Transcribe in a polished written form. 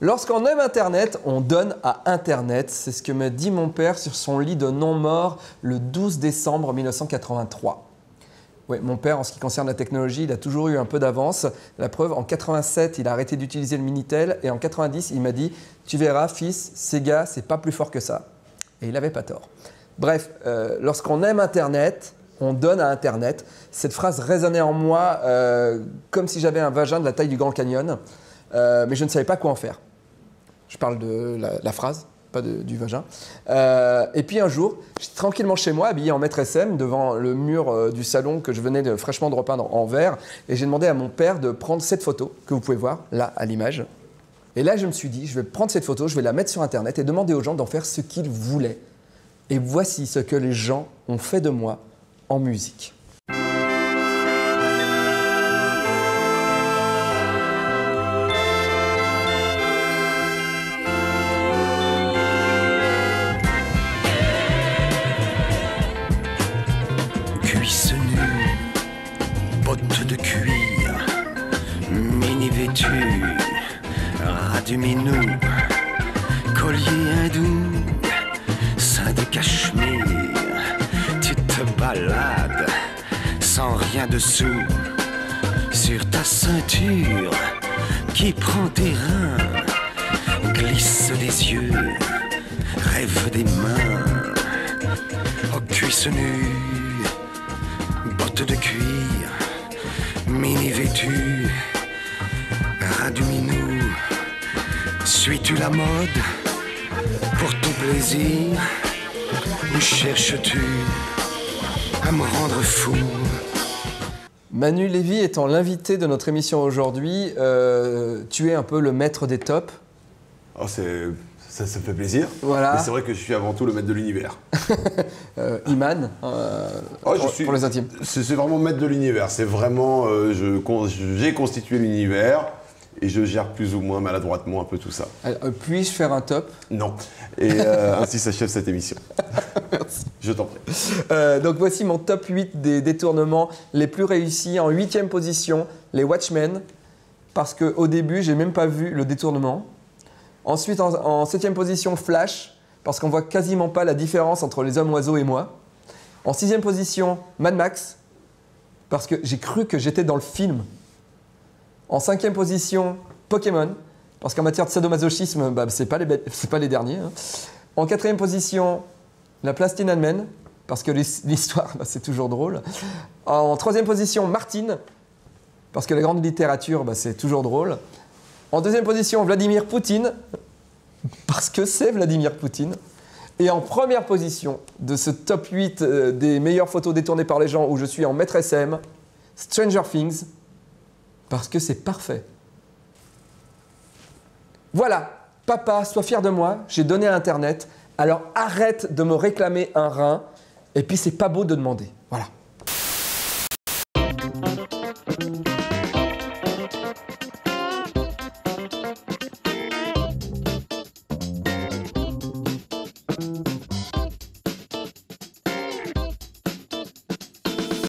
Lorsqu'on aime Internet, on donne à Internet. C'est ce que m'a dit mon père sur son lit de non-mort le 12 décembre 1983. Oui, mon père, en ce qui concerne la technologie, il a toujours eu un peu d'avance. La preuve, en 87, il a arrêté d'utiliser le Minitel et en 90, il m'a dit « Tu verras, fils, Sega, c'est pas plus fort que ça. » Et il n'avait pas tort. Bref, lorsqu'on aime Internet, on donne à Internet. Cette phrase résonnait en moi comme si j'avais un vagin de la taille du Grand Canyon, mais je ne savais pas quoi en faire. Je parle de la phrase, pas du vagin. Et puis un jour, j'étais tranquillement chez moi, habillé en maître SM, devant le mur du salon que je venais fraîchement de repeindre en vert, et j'ai demandé à mon père de prendre cette photo, que vous pouvez voir là à l'image. Et là, je me suis dit, je vais prendre cette photo, je vais la mettre sur Internet et demander aux gens d'en faire ce qu'ils voulaient. Et voici ce que les gens ont fait de moi en musique. Cuisses nues, bottes de cuir, mini vêtue, ras du minou, collier hindou, sein de cachemire, tu te balades sans rien dessous, sur ta ceinture qui prend tes reins, glisse des yeux, rêve des mains, oh cuisses nues, bottes de cuir, mini vêtue, ras du minou, suis-tu la mode pour ton plaisir ou cherches-tu à me rendre fou? Manu Lévy étant l'invité de notre émission aujourd'hui, tu es un peu le maître des tops. Oh, ça me fait plaisir. Voilà. Mais c'est vrai que je suis avant tout le maître de l'univers. Iman, pour les intimes. C'est vraiment maître de l'univers. C'est vraiment, j'ai constitué l'univers et je gère plus ou moins maladroitement un peu tout ça. Puis-je faire un top? Non. Et ainsi s'achève cette émission. Merci. Je t'en prie. Donc voici mon top 8 des détournements les plus réussis. En 8e position, les Watchmen, parce qu'au début, j'ai même pas vu le détournement. Ensuite, en 7e position, Flash, parce qu'on voit quasiment pas la différence entre les hommes oiseaux et moi. En 6e position, Mad Max, parce que j'ai cru que j'étais dans le film. En 5e position, Pokémon, parce qu'en matière de sadomasochisme, c'est pas les derniers. Hein. En 4e position, la Plastinine Man, parce que l'histoire, c'est toujours drôle. En 3e position, Martine, parce que la grande littérature, c'est toujours drôle. En 2e position, Vladimir Poutine, parce que c'est Vladimir Poutine. Et en 1re position de ce top 8 des meilleures photos détournées par les gens où je suis en maître SM, Stranger Things, parce que c'est parfait. Voilà, papa, sois fier de moi, j'ai donné à Internet, alors arrête de me réclamer un rein, et puis c'est pas beau de demander. Voilà.